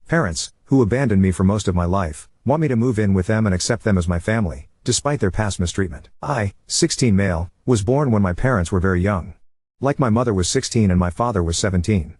Parents, who abandoned me for most of my life, want me to move in with them and accept them as my family, despite their past mistreatment. I, 16 male, was born when my parents were very young. Like my mother was 16 and my father was 17.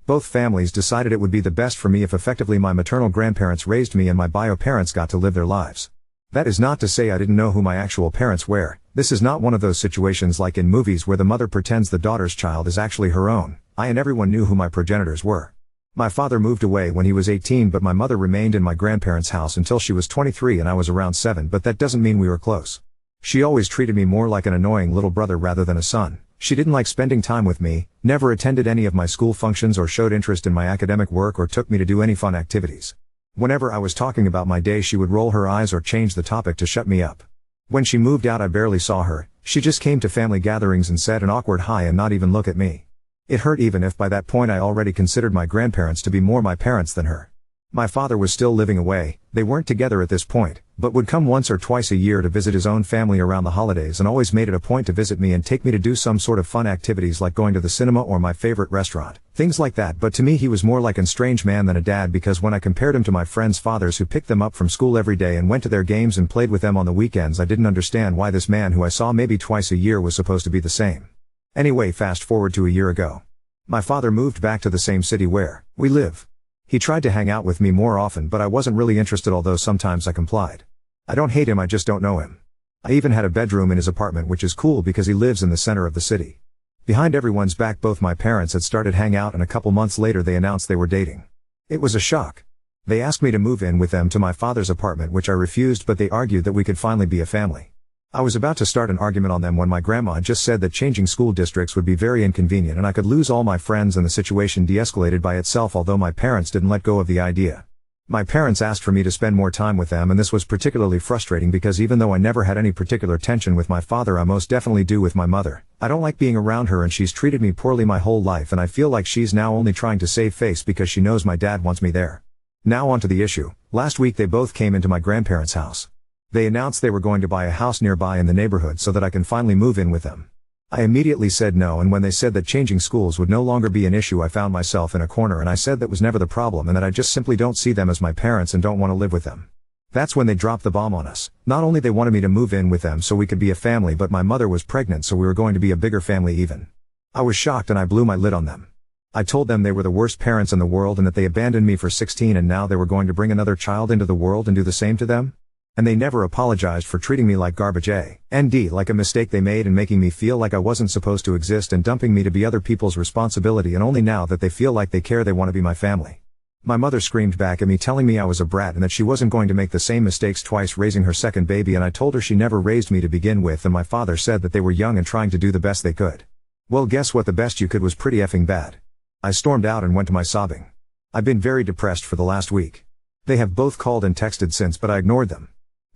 Both families decided it would be the best for me if effectively my maternal grandparents raised me and my bio parents got to live their lives. That is not to say I didn't know who my actual parents were. This is not one of those situations like in movies where the mother pretends the daughter's child is actually her own. I and everyone knew who my progenitors were. My father moved away when he was 18, but my mother remained in my grandparents' house until she was 23 and I was around 7, but that doesn't mean we were close. She always treated me more like an annoying little brother rather than a son. She didn't like spending time with me, never attended any of my school functions or showed interest in my academic work or took me to do any fun activities. Whenever I was talking about my day, she would roll her eyes or change the topic to shut me up. When she moved out, I barely saw her. She just came to family gatherings and said an awkward hi and not even look at me. It hurt even if by that point I already considered my grandparents to be more my parents than her. My father was still living away. They weren't together at this point, but would come once or twice a year to visit his own family around the holidays and always made it a point to visit me and take me to do some sort of fun activities like going to the cinema or my favorite restaurant. Things like that, but to me he was more like an estranged man than a dad, because when I compared him to my friends' fathers who picked them up from school every day and went to their games and played with them on the weekends, I didn't understand why this man who I saw maybe twice a year was supposed to be the same. Anyway, fast forward to a year ago. My father moved back to the same city where we live. He tried to hang out with me more often, but I wasn't really interested, although sometimes I complied. I don't hate him, I just don't know him. I even had a bedroom in his apartment, which is cool because he lives in the center of the city. Behind everyone's back, both my parents had started hang out, and a couple months later they announced they were dating. It was a shock. They asked me to move in with them to my father's apartment, which I refused, but they argued that we could finally be a family. I was about to start an argument on them when my grandma just said that changing school districts would be very inconvenient and I could lose all my friends, and the situation de-escalated by itself, although my parents didn't let go of the idea. My parents asked for me to spend more time with them, and this was particularly frustrating because even though I never had any particular tension with my father, I most definitely do with my mother. I don't like being around her, and she's treated me poorly my whole life, and I feel like she's now only trying to save face because she knows my dad wants me there. Now onto the issue. Last week they both came into my grandparents' house. They announced they were going to buy a house nearby in the neighborhood so that I can finally move in with them. I immediately said no, and when they said that changing schools would no longer be an issue, I found myself in a corner, and I said that was never the problem and that I just simply don't see them as my parents and don't want to live with them. That's when they dropped the bomb on us. Not only they wanted me to move in with them so we could be a family, but my mother was pregnant, so we were going to be a bigger family even. I was shocked and I blew my lid on them. I told them they were the worst parents in the world and that they abandoned me for 16 and now they were going to bring another child into the world and do the same to them. And they never apologized for treating me like garbage, like a mistake they made and making me feel like I wasn't supposed to exist and dumping me to be other people's responsibility, and only now that they feel like they care they want to be my family. My mother screamed back at me, telling me I was a brat and that she wasn't going to make the same mistakes twice raising her second baby, and I told her she never raised me to begin with, and my father said that they were young and trying to do the best they could. Well, guess what? The best you could was pretty effing bad. I stormed out and went to my sobbing. I've been very depressed for the last week. They have both called and texted since, but I ignored them.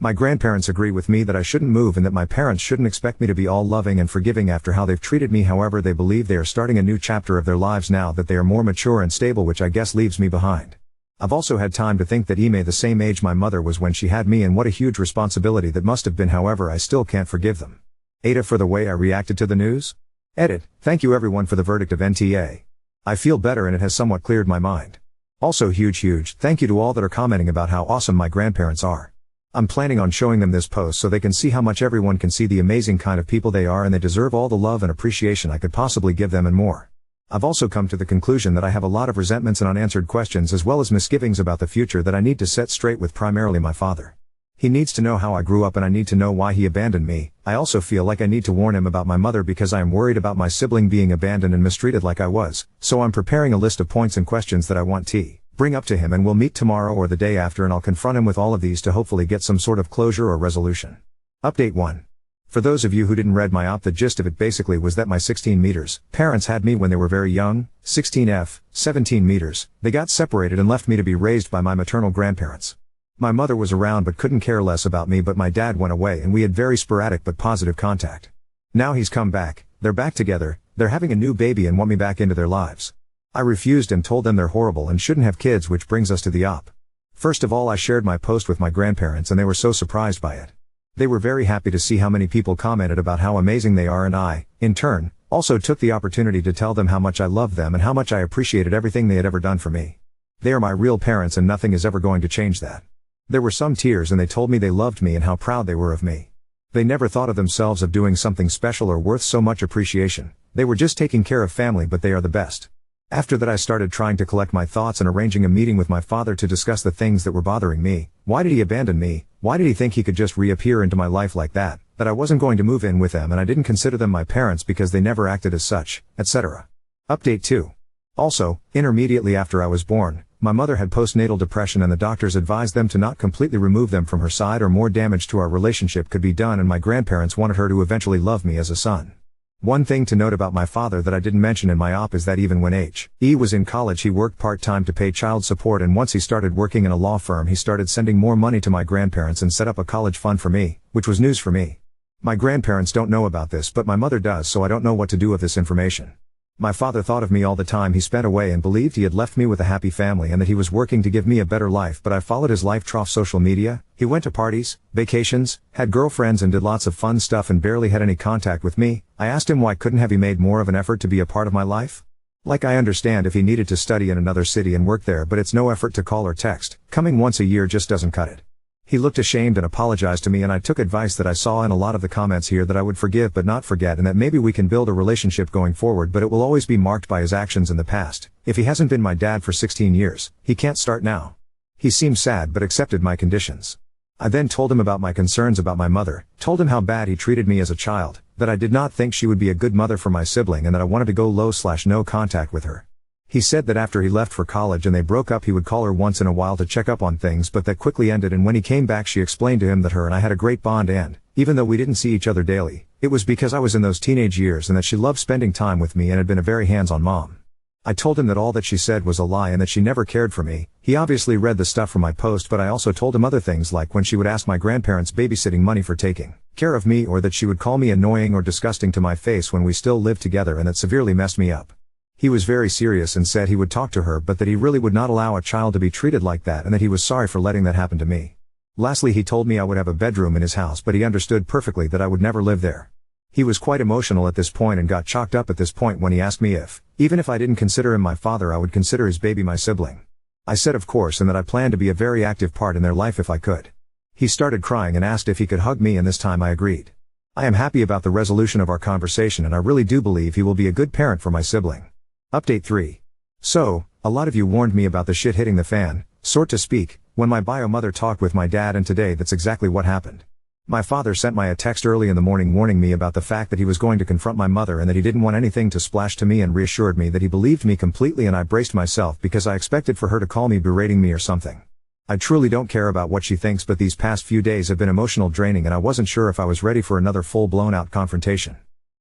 My grandparents agree with me that I shouldn't move and that my parents shouldn't expect me to be all loving and forgiving after how they've treated me. However, they believe they are starting a new chapter of their lives now that they are more mature and stable, which I guess leaves me behind. I've also had time to think that Ime the same age my mother was when she had me, and what a huge responsibility that must have been. However, I still can't forgive them. Ada for the way I reacted to the news. Edit. Thank you everyone for the verdict of NTA. I feel better and it has somewhat cleared my mind. Also huge thank you to all that are commenting about how awesome my grandparents are. I'm planning on showing them this post so they can see how much everyone can see the amazing kind of people they are, and they deserve all the love and appreciation I could possibly give them and more. I've also come to the conclusion that I have a lot of resentments and unanswered questions as well as misgivings about the future that I need to set straight with primarily my father. He needs to know how I grew up and I need to know why he abandoned me. I also feel like I need to warn him about my mother because I am worried about my sibling being abandoned and mistreated like I was, so I'm preparing a list of points and questions that I want to bring up to him, and we'll meet tomorrow or the day after and I'll confront him with all of these to hopefully get some sort of closure or resolution. Update 1. For those of you who didn't read my op, the gist of it basically was that my 16 meters parents had me when they were very young, 16F, 17 meters, they got separated and left me to be raised by my maternal grandparents. My mother was around but couldn't care less about me, but my dad went away and we had very sporadic but positive contact. Now he's come back, they're back together, they're having a new baby and want me back into their lives. I refused and told them they're horrible and shouldn't have kids, which brings us to the op. First of all, I shared my post with my grandparents and they were so surprised by it. They were very happy to see how many people commented about how amazing they are, and I, in turn, also took the opportunity to tell them how much I loved them and how much I appreciated everything they had ever done for me. They are my real parents and nothing is ever going to change that. There were some tears and they told me they loved me and how proud they were of me. They never thought of themselves of doing something special or worth so much appreciation. They were just taking care of family, but they are the best. After that I started trying to collect my thoughts and arranging a meeting with my father to discuss the things that were bothering me. Why did he abandon me? Why did he think he could just reappear into my life like that? That I wasn't going to move in with them and I didn't consider them my parents because they never acted as such, etc. Update 2. Also, intermediately after I was born, my mother had postnatal depression and the doctors advised them to not completely remove them from her side or more damage to our relationship could be done, and my grandparents wanted her to eventually love me as a son. One thing to note about my father that I didn't mention in my op is that even when he was in college he worked part-time to pay child support, and once he started working in a law firm he started sending more money to my grandparents and set up a college fund for me, which was news for me. My grandparents don't know about this but my mother does, so I don't know what to do with this information. My father thought of me all the time he spent away and believed he had left me with a happy family and that he was working to give me a better life, but I followed his life trough social media. He went to parties, vacations, had girlfriends and did lots of fun stuff and barely had any contact with me. I asked him why couldn't have he made more of an effort to be a part of my life? Like, I understand if he needed to study in another city and work there, but it's no effort to call or text. Coming once a year just doesn't cut it. He looked ashamed and apologized to me, and I took advice that I saw in a lot of the comments here that I would forgive but not forget, and that maybe we can build a relationship going forward, but it will always be marked by his actions in the past. If he hasn't been my dad for 16 years, he can't start now. He seemed sad but accepted my conditions. I then told him about my concerns about my mother, told him how bad he treated me as a child, that I did not think she would be a good mother for my sibling, and that I wanted to go low/no contact with her. He said that after he left for college and they broke up he would call her once in a while to check up on things, but that quickly ended, and when he came back she explained to him that her and I had a great bond, and, even though we didn't see each other daily, it was because I was in those teenage years and that she loved spending time with me and had been a very hands-on mom. I told him that all that she said was a lie and that she never cared for me. He obviously read the stuff from my post, but I also told him other things, like when she would ask my grandparents babysitting money for taking care of me, or that she would call me annoying or disgusting to my face when we still lived together, and that severely messed me up. He was very serious and said he would talk to her, but that he really would not allow a child to be treated like that, and that he was sorry for letting that happen to me. Lastly, he told me I would have a bedroom in his house, but he understood perfectly that I would never live there. He was quite emotional at this point and got chalked up at this point when he asked me if, even if I didn't consider him my father, I would consider his baby my sibling. I said of course, and that I planned to be a very active part in their life if I could. He started crying and asked if he could hug me, and this time I agreed. I am happy about the resolution of our conversation, and I really do believe he will be a good parent for my sibling. Update 3. So, a lot of you warned me about the shit hitting the fan, sort to speak, when my bio mother talked with my dad, and today that's exactly what happened. My father sent me a text early in the morning warning me about the fact that he was going to confront my mother and that he didn't want anything to splash to me, and reassured me that he believed me completely, and I braced myself because I expected for her to call me berating me or something. I truly don't care about what she thinks, but these past few days have been emotional draining and I wasn't sure if I was ready for another full-blown out confrontation.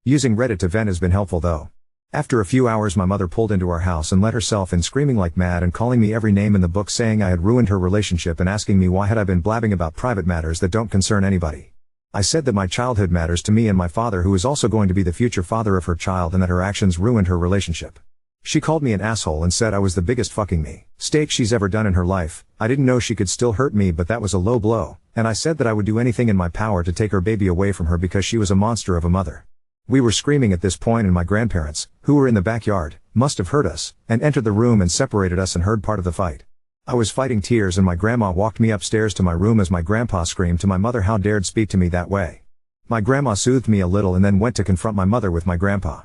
Using Reddit to vent has been helpful though. After a few hours my mother pulled into our house and let herself in, screaming like mad and calling me every name in the book, saying I had ruined her relationship and asking me why had I been blabbing about private matters that don't concern anybody. I said that my childhood matters to me and my father, who is also going to be the future father of her child, and that her actions ruined her relationship. She called me an asshole and said I was the biggest fucking mistake she's ever done in her life. I didn't know she could still hurt me, but that was a low blow, and I said that I would do anything in my power to take her baby away from her because she was a monster of a mother. We were screaming at this point, and my grandparents, who were in the backyard, must have heard us, and entered the room and separated us and heard part of the fight. I was fighting tears, and my grandma walked me upstairs to my room as my grandpa screamed to my mother how dared speak to me that way. My grandma soothed me a little and then went to confront my mother with my grandpa.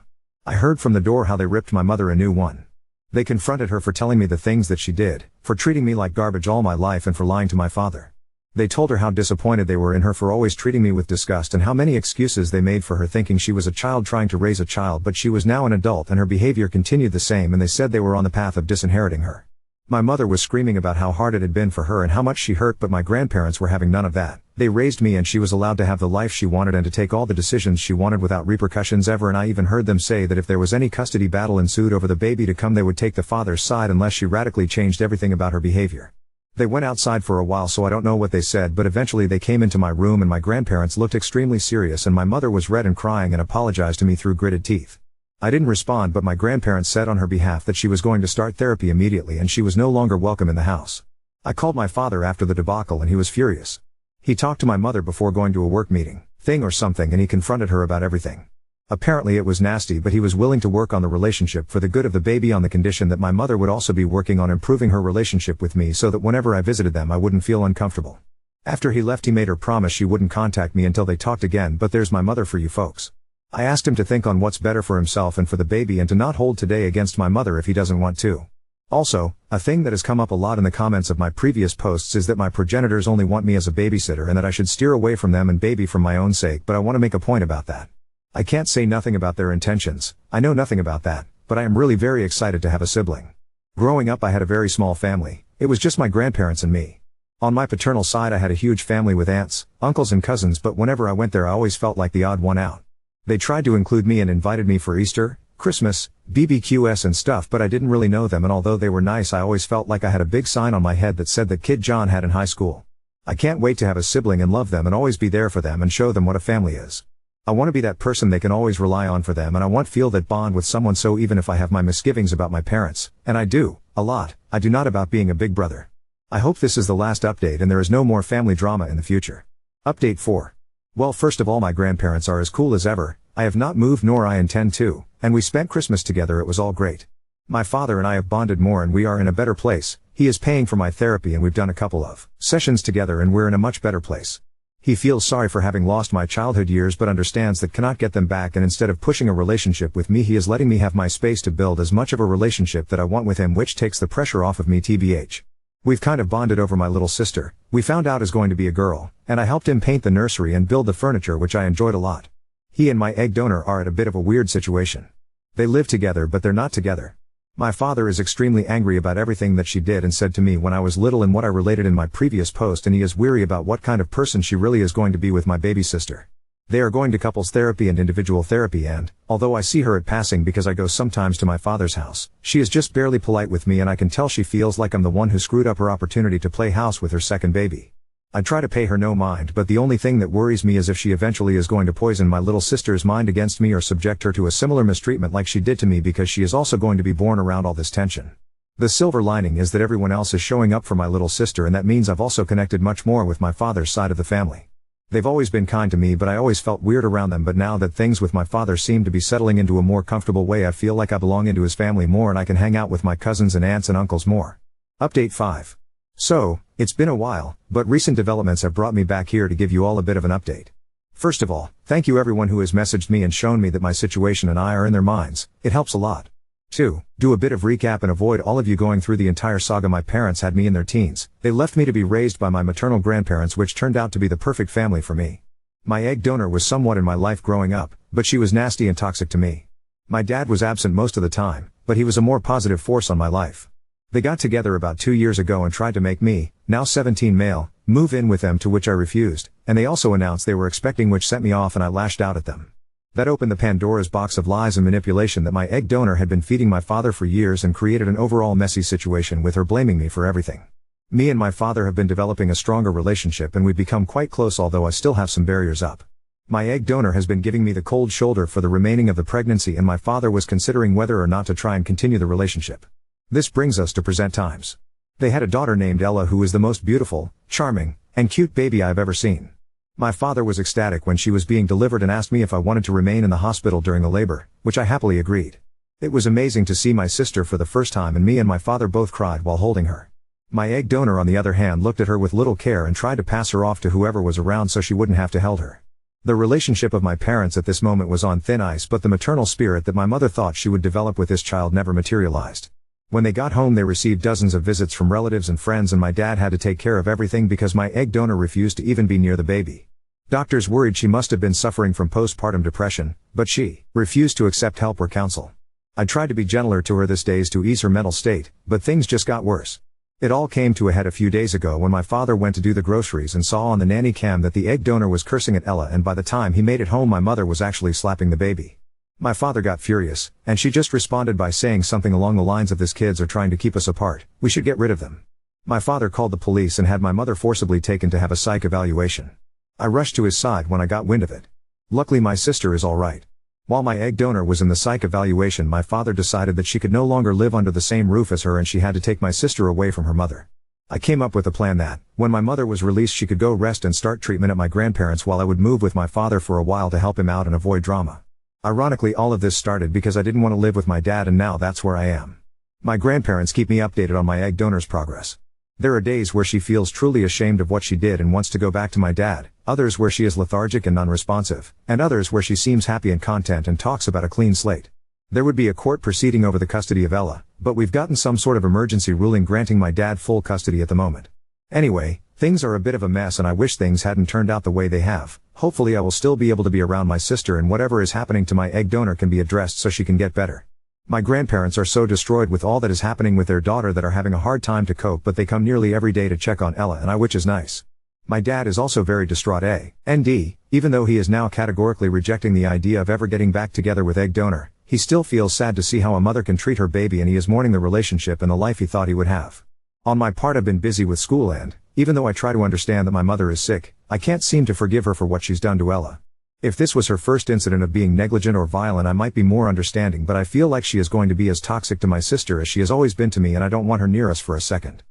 I heard from the door how they ripped my mother a new one. They confronted her for telling me the things that she did, for treating me like garbage all my life, and for lying to my father. They told her how disappointed they were in her for always treating me with disgust, and how many excuses they made for her, thinking she was a child trying to raise a child, but she was now an adult and her behavior continued the same, and they said they were on the path of disinheriting her. My mother was screaming about how hard it had been for her and how much she hurt, but my grandparents were having none of that. They raised me and she was allowed to have the life she wanted and to take all the decisions she wanted without repercussions ever, and I even heard them say that if there was any custody battle ensued over the baby to come, they would take the father's side unless she radically changed everything about her behavior. They went outside for a while, so I don't know what they said, but eventually they came into my room and my grandparents looked extremely serious, and my mother was red and crying and apologized to me through gritted teeth. I didn't respond, but my grandparents said on her behalf that she was going to start therapy immediately and she was no longer welcome in the house. I called my father after the debacle and he was furious. He talked to my mother before going to a work meeting thing or something, and he confronted her about everything. Apparently it was nasty, but he was willing to work on the relationship for the good of the baby on the condition that my mother would also be working on improving her relationship with me so that whenever I visited them I wouldn't feel uncomfortable. After he left he made her promise she wouldn't contact me until they talked again, but there's my mother for you folks. I asked him to think on what's better for himself and for the baby and to not hold today against my mother if he doesn't want to. Also, a thing that has come up a lot in the comments of my previous posts is that my progenitors only want me as a babysitter and that I should steer away from them and baby for my own sake, but I want to make a point about that. I can't say nothing about their intentions, I know nothing about that, but I am really very excited to have a sibling. Growing up I had a very small family, it was just my grandparents and me. On my paternal side I had a huge family with aunts, uncles and cousins, but whenever I went there I always felt like the odd one out. They tried to include me and invited me for Easter, Christmas, BBQs and stuff, but I didn't really know them, and although they were nice I always felt like I had a big sign on my head that said that Kid John had in high school. I can't wait to have a sibling and love them and always be there for them and show them what a family is. I want to be that person they can always rely on for them, and I want to feel that bond with someone, so even if I have my misgivings about my parents, and I do, a lot, I do not about being a big brother. I hope this is the last update and there is no more family drama in the future. Update 4. Well, first of all, my grandparents are as cool as ever, I have not moved nor I intend to, and we spent Christmas together, it was all great. My father and I have bonded more and we are in a better place, he is paying for my therapy and we've done a couple of sessions together and we're in a much better place. He feels sorry for having lost my childhood years but understands that cannot get them back, and instead of pushing a relationship with me he is letting me have my space to build as much of a relationship that I want with him, which takes the pressure off of me tbh. We've kind of bonded over my little sister, we found out is going to be a girl, and I helped him paint the nursery and build the furniture, which I enjoyed a lot. He and my egg donor are at a bit of a weird situation. They live together but they're not together. My father is extremely angry about everything that she did and said to me when I was little and what I related in my previous post, and he is weary about what kind of person she really is going to be with my baby sister. They are going to couples therapy and individual therapy, and, although I see her at passing because I go sometimes to my father's house, she is just barely polite with me and I can tell she feels like I'm the one who screwed up her opportunity to play house with her second baby. I try to pay her no mind, but the only thing that worries me is if she eventually is going to poison my little sister's mind against me or subject her to a similar mistreatment like she did to me, because she is also going to be born around all this tension. The silver lining is that everyone else is showing up for my little sister, and that means I've also connected much more with my father's side of the family. They've always been kind to me, but I always felt weird around them, but now that things with my father seem to be settling into a more comfortable way I feel like I belong into his family more and I can hang out with my cousins and aunts and uncles more. Update 5. So, it's been a while, but recent developments have brought me back here to give you all a bit of an update. First of all, thank you everyone who has messaged me and shown me that my situation and I are in their minds, it helps a lot. 2. Do a bit of recap and avoid all of you going through the entire saga. My parents had me in their teens, they left me to be raised by my maternal grandparents, which turned out to be the perfect family for me. My egg donor was somewhat in my life growing up, but she was nasty and toxic to me. My dad was absent most of the time, but he was a more positive force on my life. They got together about 2 years ago and tried to make me, now 17 male, move in with them, to which I refused, and they also announced they were expecting, which sent me off and I lashed out at them. That opened the Pandora's box of lies and manipulation that my egg donor had been feeding my father for years and created an overall messy situation with her blaming me for everything. Me and my father have been developing a stronger relationship and we've become quite close, although I still have some barriers up. My egg donor has been giving me the cold shoulder for the remaining of the pregnancy, and my father was considering whether or not to try and continue the relationship. This brings us to present times. They had a daughter named Ella who is the most beautiful, charming, and cute baby I've ever seen. My father was ecstatic when she was being delivered and asked me if I wanted to remain in the hospital during the labor, which I happily agreed. It was amazing to see my sister for the first time, and me and my father both cried while holding her. My egg donor on the other hand looked at her with little care and tried to pass her off to whoever was around so she wouldn't have to hold her. The relationship of my parents at this moment was on thin ice, but the maternal spirit that my mother thought she would develop with this child never materialized. When they got home they received dozens of visits from relatives and friends, and my dad had to take care of everything because my egg donor refused to even be near the baby. Doctors worried she must have been suffering from postpartum depression, but she refused to accept help or counsel. I tried to be gentler to her these days to ease her mental state, but things just got worse. It all came to a head a few days ago when my father went to do the groceries and saw on the nanny cam that the egg donor was cursing at Ella, and by the time he made it home my mother was actually slapping the baby. My father got furious, and she just responded by saying something along the lines of, "These kids are trying to keep us apart, we should get rid of them." My father called the police and had my mother forcibly taken to have a psych evaluation. I rushed to his side when I got wind of it. Luckily my sister is alright. While my egg donor was in the psych evaluation, my father decided that she could no longer live under the same roof as her and she had to take my sister away from her mother. I came up with a plan that, when my mother was released, she could go rest and start treatment at my grandparents while I would move with my father for a while to help him out and avoid drama. Ironically, all of this started because I didn't want to live with my dad, and now that's where I am. My grandparents keep me updated on my egg donor's progress. There are days where she feels truly ashamed of what she did and wants to go back to my dad, others where she is lethargic and non-responsive, and others where she seems happy and content and talks about a clean slate. There would be a court proceeding over the custody of Ella, but we've gotten some sort of emergency ruling granting my dad full custody at the moment. Anyway, things are a bit of a mess and I wish things hadn't turned out the way they have. Hopefully I will still be able to be around my sister and whatever is happening to my egg donor can be addressed so she can get better. My grandparents are so destroyed with all that is happening with their daughter that are having a hard time to cope, but they come nearly every day to check on Ella and I, which is nice. My dad is also very distraught and even though he is now categorically rejecting the idea of ever getting back together with egg donor, he still feels sad to see how a mother can treat her baby and he is mourning the relationship and the life he thought he would have. On my part, I've been busy with school and, even though I try to understand that my mother is sick, I can't seem to forgive her for what she's done to Ella. If this was her first incident of being negligent or violent, I might be more understanding, but I feel like she is going to be as toxic to my sister as she has always been to me and I don't want her near us for a second.